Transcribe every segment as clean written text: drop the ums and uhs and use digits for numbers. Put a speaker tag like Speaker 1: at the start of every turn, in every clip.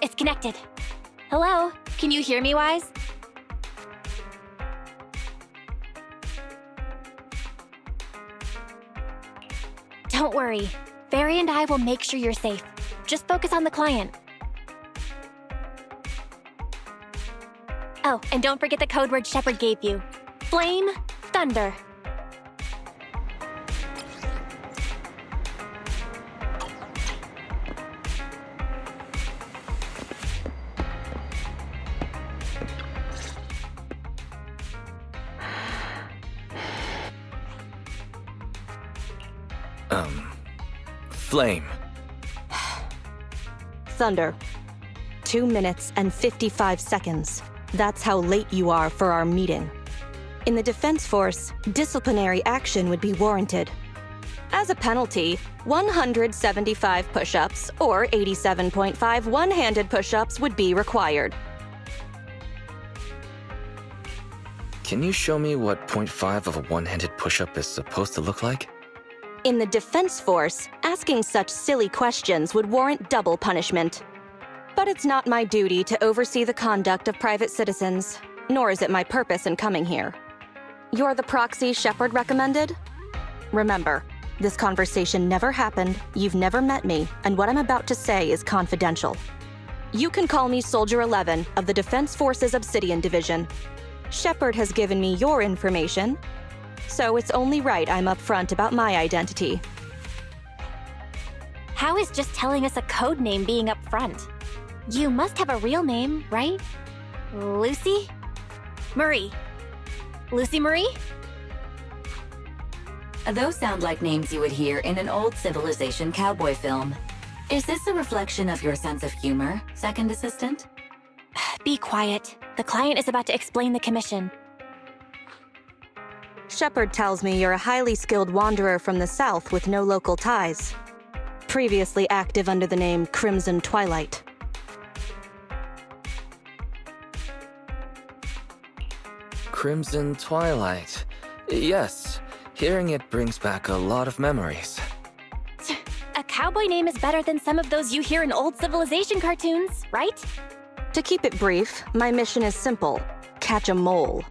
Speaker 1: it's connected. Hello? Can you hear me, Wise? Don't worry. Barry and I will make sure you're safe. Just focus on the client. Oh, and don't forget the code word Shepard gave you. Flame, thunder.
Speaker 2: Flame.
Speaker 3: Thunder. 2 minutes and 55 seconds. That's how late you are for our meeting. In the Defense Force, disciplinary action would be warranted. As a penalty, 175 push-ups or 87.5 one-handed push-ups would be required.
Speaker 2: Can you show me what 0.5 of a one-handed push-up is supposed to look like?
Speaker 3: In the Defense Force, asking such silly questions would warrant double punishment. But it's not my duty to oversee the conduct of private citizens, nor is it my purpose in coming here. You're the proxy Shepard recommended? Remember, this conversation never happened, you've never met me, and what I'm about to say is confidential. You can call me Soldier 11 of the Defense Force's Obsidian Division. Shepard has given me your information, so it's only right I'm upfront about my identity.
Speaker 1: How is just telling us a code name being up front? You must have a real name, right? Lucy? Marie. Lucy Marie?
Speaker 4: Those sound like names you would hear in an old civilization cowboy film. Is this a reflection of your sense of humor, Second Assistant?
Speaker 1: Be quiet. The client is about to explain the commission.
Speaker 3: Shepard tells me you're a highly skilled wanderer from the South with no local ties. Previously active under the name Crimson Twilight.
Speaker 2: Crimson Twilight. Yes, hearing it brings back a lot of memories.
Speaker 1: A cowboy name is better than some of those you hear in old civilization cartoons, right?
Speaker 3: To keep it brief, my mission is simple: catch a mole.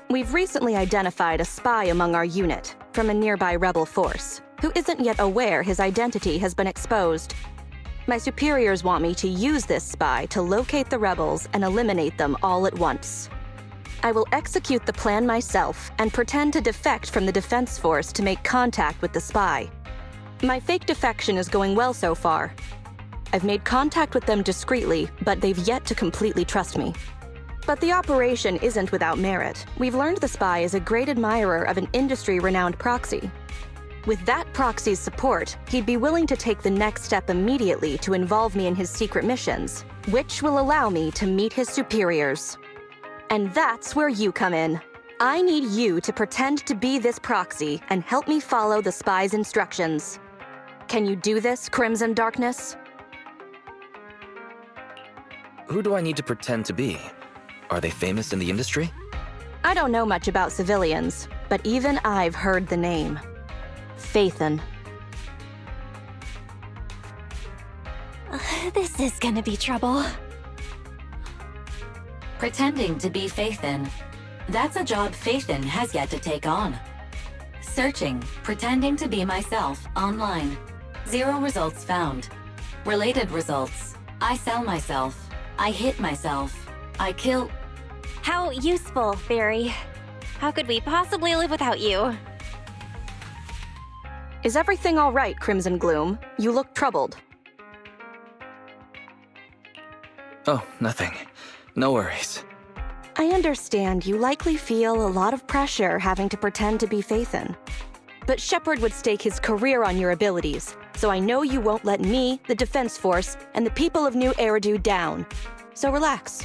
Speaker 3: We've recently identified a spy among our unit from a nearby rebel force who isn't yet aware his identity has been exposed. My superiors want me to use this spy to locate the rebels and eliminate them all at once. I will execute the plan myself and pretend to defect from the Defense Force to make contact with the spy. My fake defection is going well so far. I've made contact with them discreetly, but they've yet to completely trust me. But the operation isn't without merit. We've learned the spy is a great admirer of an industry-renowned proxy. With that proxy's support, he'd be willing to take the next step immediately to involve me in his secret missions, which will allow me to meet his superiors. And that's where you come in. I need you to pretend to be this proxy and help me follow the spy's instructions. Can you do this, Crimson Darkness?
Speaker 2: Who do I need to pretend to be? Are they famous in the industry?
Speaker 3: I don't know much about civilians, but even I've heard the name. Phaethon.
Speaker 1: This is gonna be trouble.
Speaker 4: Pretending to be Phaethon. That's a job Phaethon has yet to take on. Searching, pretending to be myself, online. 0 results found. Related results. I sell myself. I hit myself. I kill...
Speaker 1: How useful, Barry. How could we possibly live without you?
Speaker 3: Is everything all right, Crimson Gloom? You look troubled.
Speaker 2: Oh, nothing. No worries.
Speaker 3: I understand you likely feel a lot of pressure having to pretend to be Phaethon. But Shepard would stake his career on your abilities, so I know you won't let me, the Defense Force, and the people of New Eridu down. So relax.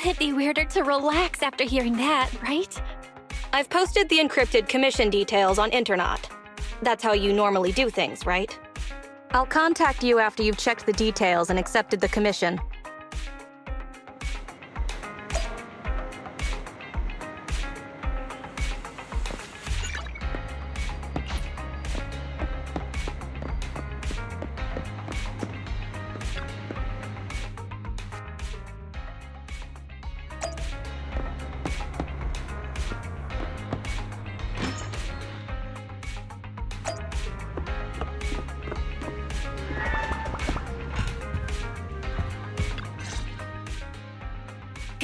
Speaker 1: It'd be weirder to relax after hearing that, right?
Speaker 3: I've posted the encrypted commission details on Internet. That's how you normally do things, right? I'll contact you after you've checked the details and accepted the commission.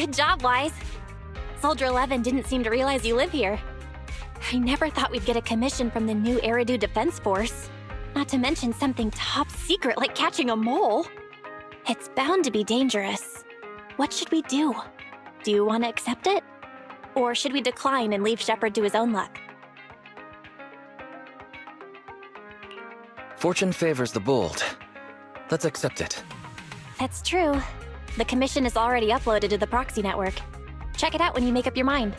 Speaker 1: Good job, Wise. Soldier 11 didn't seem to realize you live here. I never thought we'd get a commission from the new Eridu Defense Force. Not to mention something top secret like catching a mole. It's bound to be dangerous. What should we do? Do you want to accept it? Or should we decline and leave Shepard to his own luck?
Speaker 2: Fortune favors the bold. Let's accept it.
Speaker 1: That's true. The commission is already uploaded to the proxy network. Check it out when you make up your mind.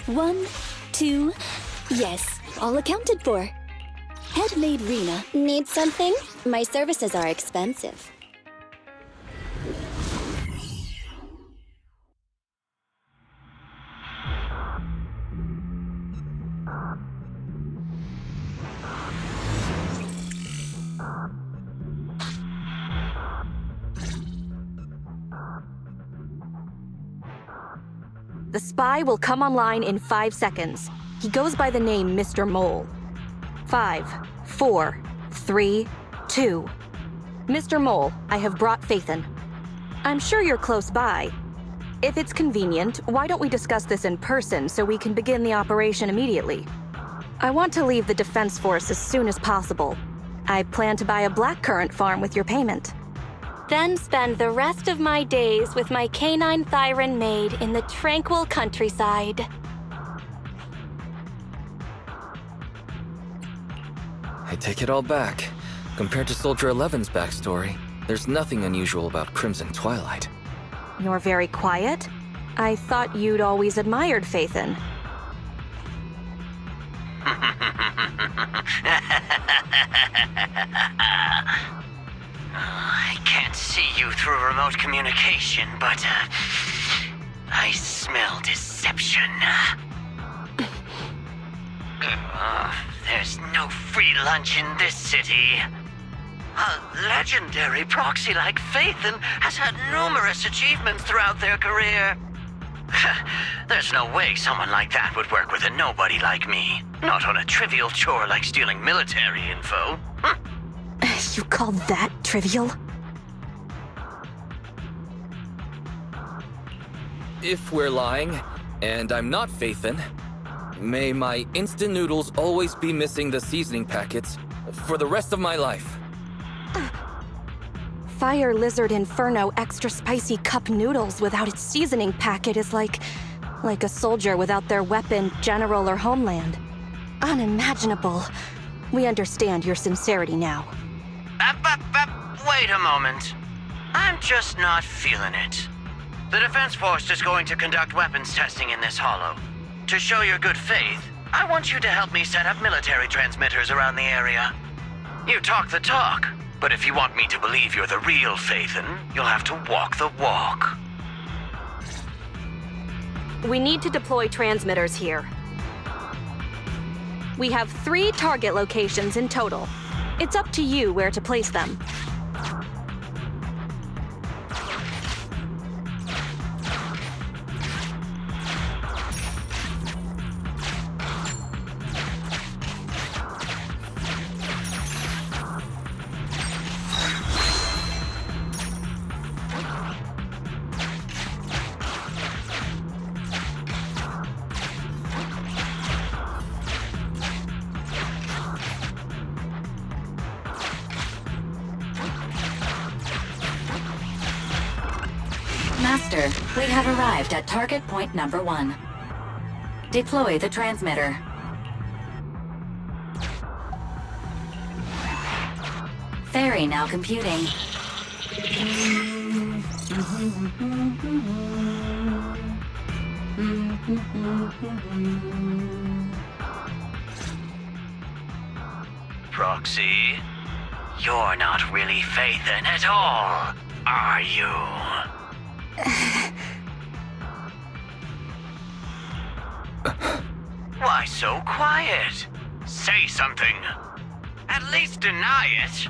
Speaker 5: One, two, yes, all accounted for. Head-made Rena. Need something? My services are expensive.
Speaker 3: The spy will come online in 5 seconds. He goes by the name Mr. Mole. 5, 4, 3, 2. Mr. Mole, I have brought Faithin. I'm sure you're close by. If it's convenient, why don't we discuss this in person so we can begin the operation immediately? I want to leave the Defense Force as soon as possible. I plan to buy a blackcurrant farm with your payment. Then spend the rest of my days with my canine Thyron maid in the tranquil countryside.
Speaker 2: I take it all back. Compared to Soldier 11's backstory, there's nothing unusual about Crimson Twilight.
Speaker 3: You're very quiet? I thought you'd always admired Faithin.
Speaker 6: I can't see you through remote communication, but I smell deception. There's no free lunch in this city. A legendary proxy like Faithin has had numerous achievements throughout their career. There's no way someone like that would work with a nobody like me. Not on a trivial chore like stealing military info.
Speaker 3: You call that trivial?
Speaker 2: If we're lying, and I'm not Faithin, may my instant noodles always be missing the seasoning packets for the rest of my life.
Speaker 3: Fire Lizard Inferno extra spicy cup noodles without its seasoning packet is like a soldier without their weapon, general, or homeland. Unimaginable. We understand your sincerity now.
Speaker 6: Wait a moment. I'm just not feeling it. The Defense Force is going to conduct weapons testing in this hollow. To show your good faith, I want you to help me set up military transmitters around the area. You talk the talk, but if you want me to believe you're the real Faithin, you'll have to walk the walk.
Speaker 3: We need to deploy transmitters here. We have 3 target locations in total. It's up to you where to place them.
Speaker 4: Master, we have arrived at target point number 1. Deploy the transmitter. Ferry now computing.
Speaker 6: Proxy, you're not really Faithin at all, are you? so quiet? Say something. At least deny it.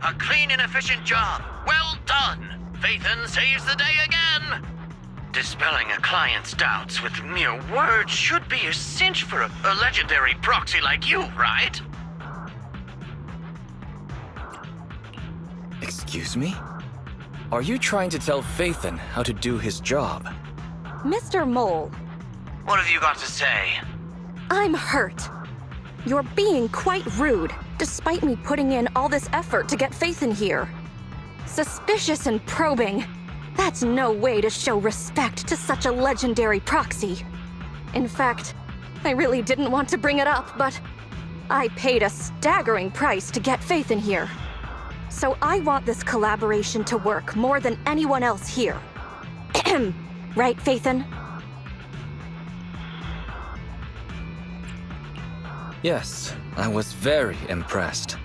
Speaker 6: A clean and efficient job. Well done. Phaethon saves the day again. Dispelling a client's doubts with mere words should be a cinch for a legendary proxy like you, right?
Speaker 2: Excuse me? Are you trying to tell Phaethon how to do his job?
Speaker 3: Mr. Mole,
Speaker 6: What have you got to say?
Speaker 3: I'm hurt. You're being quite rude, despite me putting in all this effort to get Phaethon here. Suspicious and probing. That's no way to show respect to such a legendary proxy. In fact, I really didn't want to bring it up, but I paid a staggering price to get Phaethon here. So I want this collaboration to work more than anyone else here. Right, Phaethon?
Speaker 2: Yes, I was very impressed.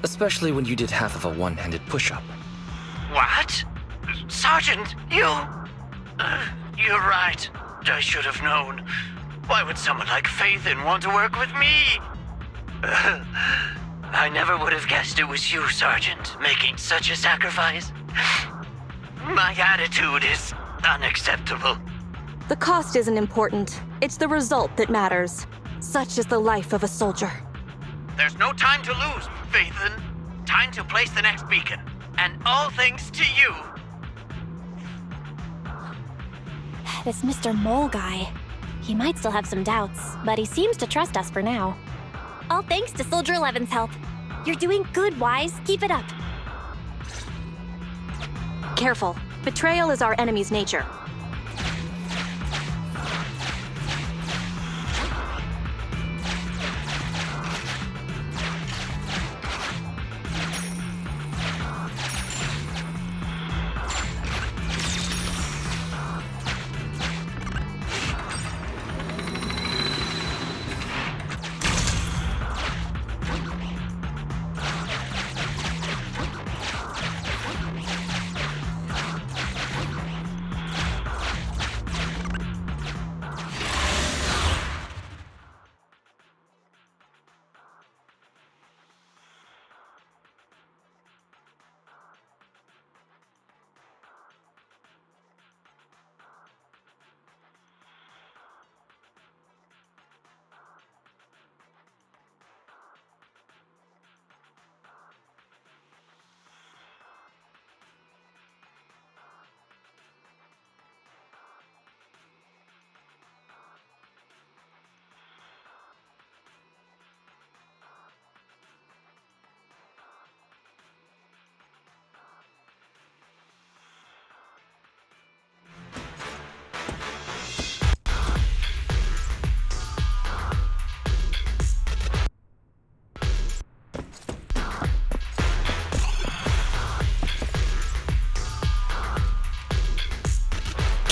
Speaker 2: Especially when you did half of a one-handed push-up.
Speaker 6: What? Sergeant, you... you're right. I should have known. Why would someone like Phaethon want to work with me? I never would have guessed it was you, Sergeant, making such a sacrifice. My attitude is unacceptable.
Speaker 3: The cost isn't important. It's the result that matters. Such is the life of a soldier.
Speaker 6: There's no time to lose, Phaethon. Time to place the next beacon. And all thanks to you.
Speaker 1: This Mr. Mole guy. He might still have some doubts, but he seems to trust us for now. All thanks to Soldier 11's help. You're doing good, Wise. Keep it up.
Speaker 3: Careful. Betrayal is our enemy's nature.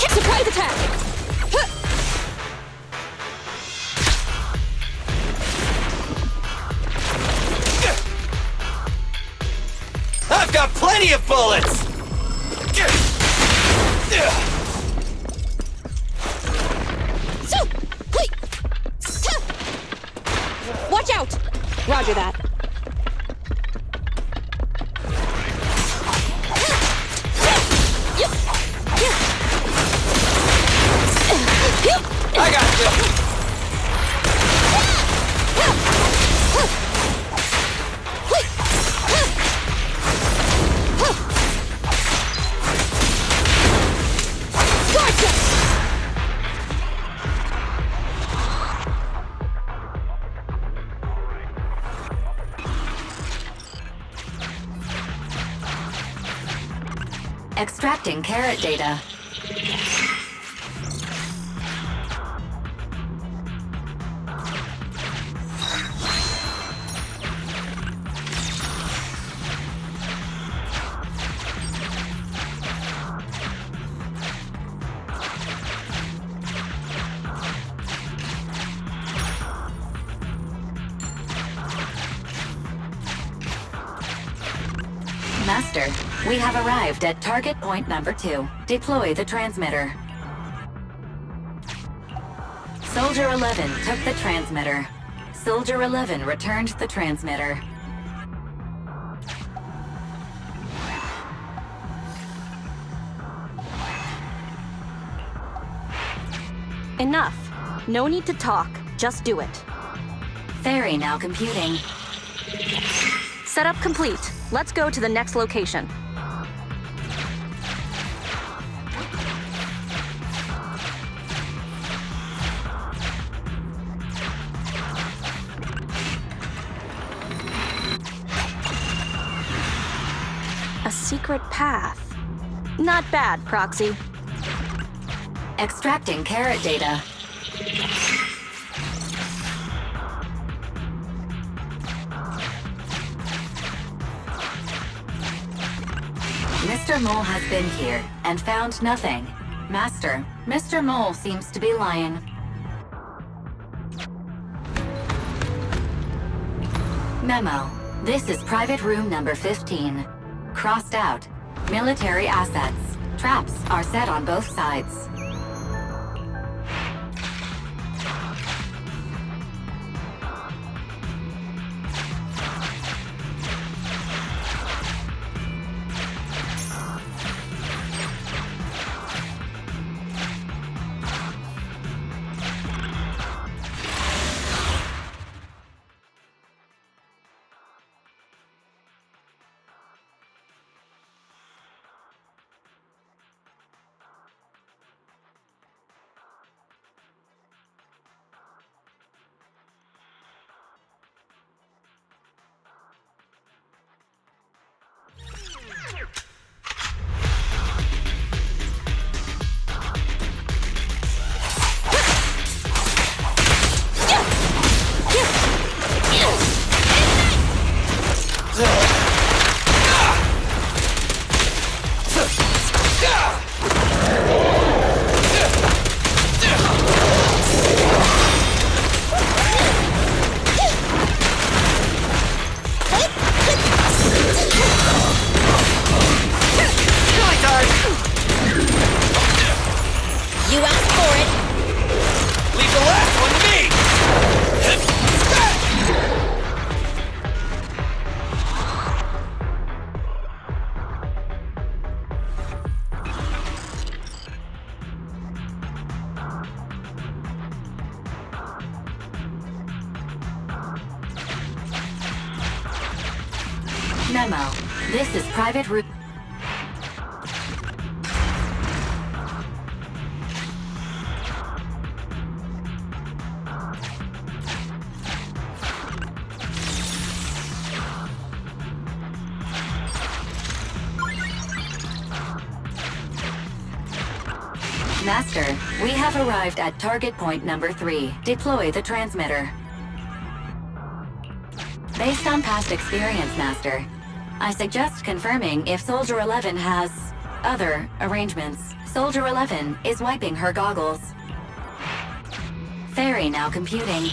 Speaker 3: Surprise attack!
Speaker 2: I've got plenty of bullets!
Speaker 3: Watch out! Roger that.
Speaker 2: I got you!
Speaker 4: Extracting carrot data. Master, we have arrived at target point number 2. Deploy the transmitter. Soldier 11 took the transmitter. Soldier 11 returned the transmitter.
Speaker 3: Enough. No need to talk. Just do it.
Speaker 4: Fairy now computing.
Speaker 3: Setup complete. Let's go to the next location. A secret path. Not bad, Proxy.
Speaker 4: Extracting carrot data. Mr. Mole has been here and found nothing. Master, Mr. Mole seems to be lying. Memo. This is private room number 15. Crossed out. Military assets. Traps are set on both sides.
Speaker 5: You asked for it.
Speaker 2: Leave the last one to me!
Speaker 4: Memo. This is private room. Master, we have arrived at target point number 3. Deploy the transmitter. Based on past experience, Master, I suggest confirming if Soldier 11 has other arrangements. Soldier 11 is wiping her goggles. Fairy now computing.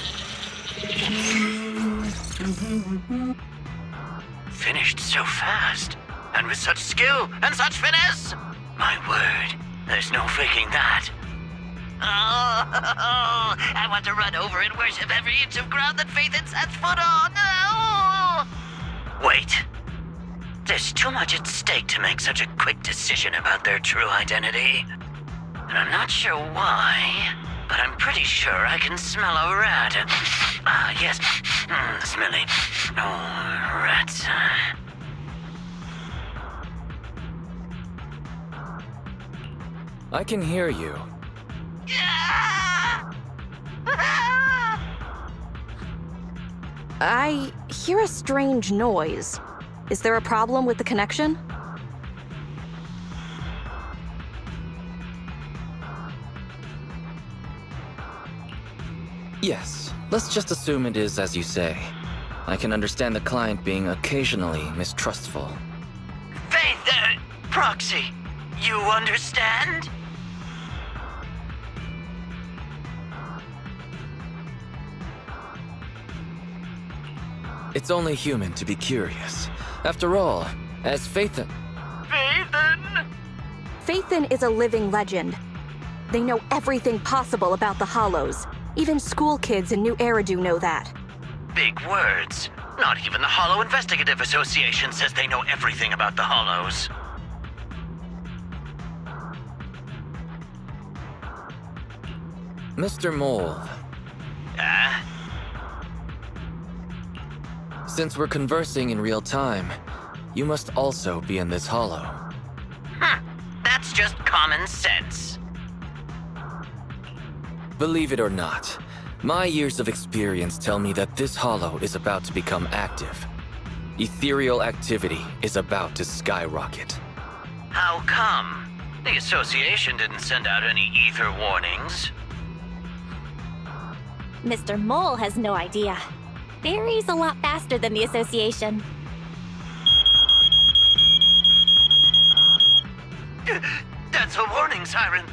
Speaker 6: Finished so fast, and with such skill and such finesse. My word, there's no faking that. Oh, I want to run over and worship every inch of ground that Phaethon sets foot on. Oh. Wait. There's too much at stake to make such a quick decision about their true identity. And I'm not sure why, but I'm pretty sure I can smell a rat. Ah, yes. Smelly. Oh, rats.
Speaker 2: I can hear you.
Speaker 3: I hear a strange noise. Is there a problem with the connection?
Speaker 2: Yes, let's just assume it is as you say. I can understand the client being occasionally mistrustful.
Speaker 6: Faith, Proxy, you understand?
Speaker 2: It's only human to be curious. After all, as Phaethon...
Speaker 6: Phaethon?
Speaker 3: Phaethon is a living legend. They know everything possible about the Hollows, Even school kids in New Eridu know that.
Speaker 6: Big words. Not even the Hollow Investigative Association says they know everything about the Hollows.
Speaker 2: Mr. Mole, since we're conversing in real time, you must also be in this hollow.
Speaker 6: That's just common sense.
Speaker 2: Believe it or not, my years of experience tell me that this hollow is about to become active. Ethereal activity is about to skyrocket.
Speaker 6: How come? The association didn't send out any ether warnings.
Speaker 1: Mr. Mole has no idea. Barry's a lot faster than the association.
Speaker 6: That's a warning siren.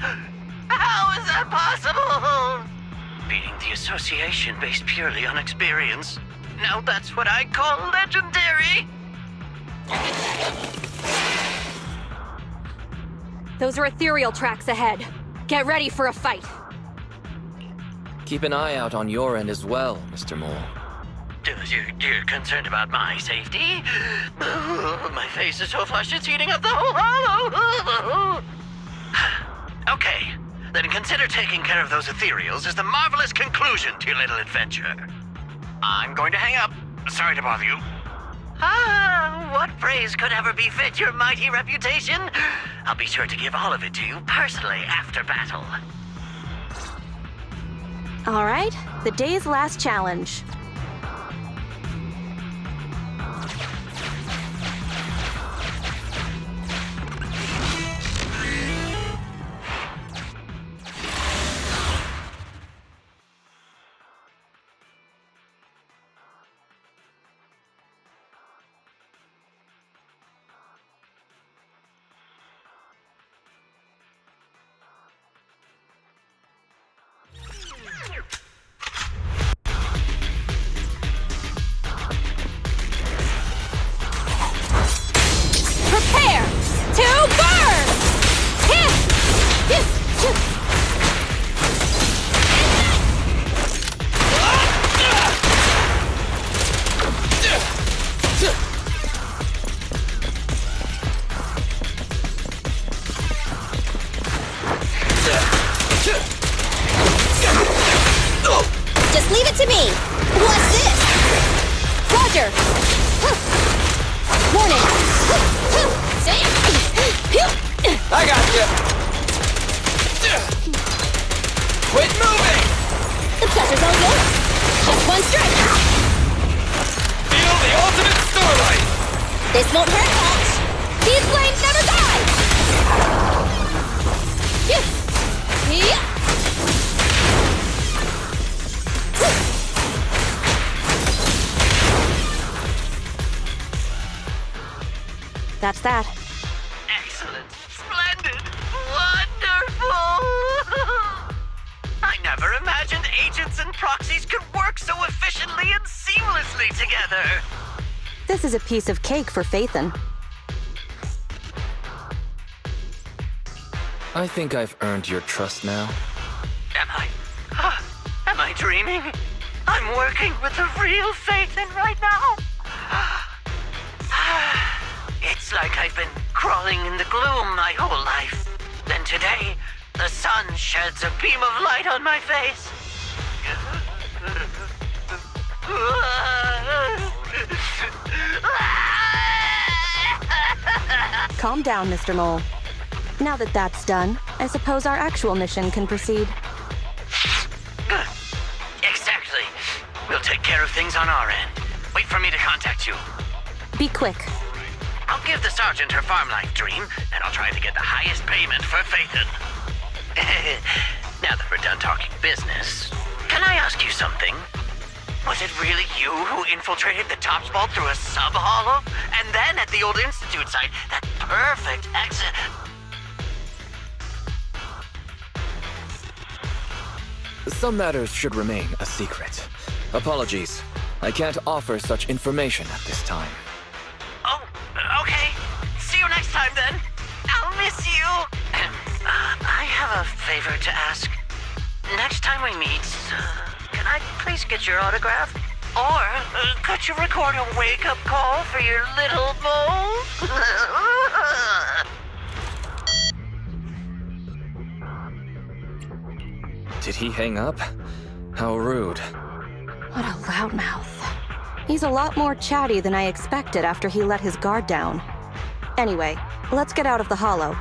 Speaker 6: How is that possible? Beating the association based purely on experience. Now that's what I call legendary.
Speaker 3: Those are ethereal tracks ahead. Get ready for a fight.
Speaker 2: Keep an eye out on your end as well, Mr. Mole.
Speaker 6: You're concerned about my safety? My face is so flushed it's heating up the whole hollow. Okay, then consider taking care of those ethereals as the marvelous conclusion to your little adventure. I'm going to hang up. Sorry to bother you. What praise could ever befit your mighty reputation? I'll be sure to give all of it to you personally after battle.
Speaker 3: All right, the day's last challenge. Prepare to burn!
Speaker 5: Just leave it to me! What's this?
Speaker 3: Roger!
Speaker 5: Warning!
Speaker 2: I got you! Quit moving!
Speaker 5: The pleasure's all yours! Just one strike!
Speaker 2: Feel the ultimate starlight!
Speaker 5: This won't hurt much! These flames never die!
Speaker 3: That's that.
Speaker 6: Excellent, splendid, wonderful! I never imagined agents and proxies could work so efficiently and seamlessly together.
Speaker 3: This is a piece of cake for Phaethon.
Speaker 2: I think I've earned your trust now.
Speaker 6: Am I dreaming? I'm working with the real Phaethon right now. It's like I've been crawling in the gloom my whole life. Then today, the sun sheds a beam of light on my face.
Speaker 3: Calm down, Mr. Mole. Now that that's done, I suppose our actual mission can proceed.
Speaker 6: Exactly. We'll take care of things on our end. Wait for me to contact you.
Speaker 3: Be quick.
Speaker 6: I'll give the sergeant her farm life dream, and I'll try to get the highest payment for Phaethon. Now that we're done talking business, can I ask you something? Was it really you who infiltrated the Tops Vault through a sub-hollow? And then at the old Institute site, that perfect exit...
Speaker 2: Some matters should remain a secret. Apologies. I can't offer such information at this time.
Speaker 6: Oh, okay. See you next time, then. I'll miss you. I have a favor to ask. next time we meet, can I please get your autograph? Or could you record a wake-up call for your little mole?
Speaker 2: Did he hang up? How rude.
Speaker 3: What a loudmouth. He's a lot more chatty than I expected after he let his guard down. Anyway, let's get out of the hollow.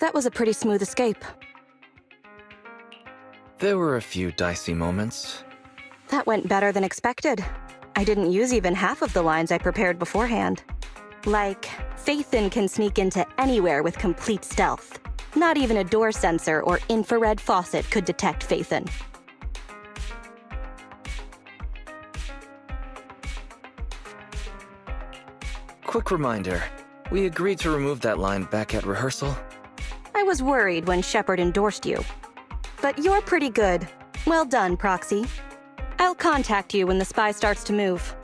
Speaker 3: That was a pretty smooth escape.
Speaker 2: There were a few dicey moments.
Speaker 3: That went better than expected. I didn't use even half of the lines I prepared beforehand. Like, Phaethon can sneak into anywhere with complete stealth. Not even a door sensor or infrared faucet could detect Phaethon.
Speaker 2: Quick reminder, we agreed to remove that line back at rehearsal.
Speaker 3: I was worried when Shepard endorsed you. But you're pretty good. Well done, Proxy. I'll contact you when the spy starts to move.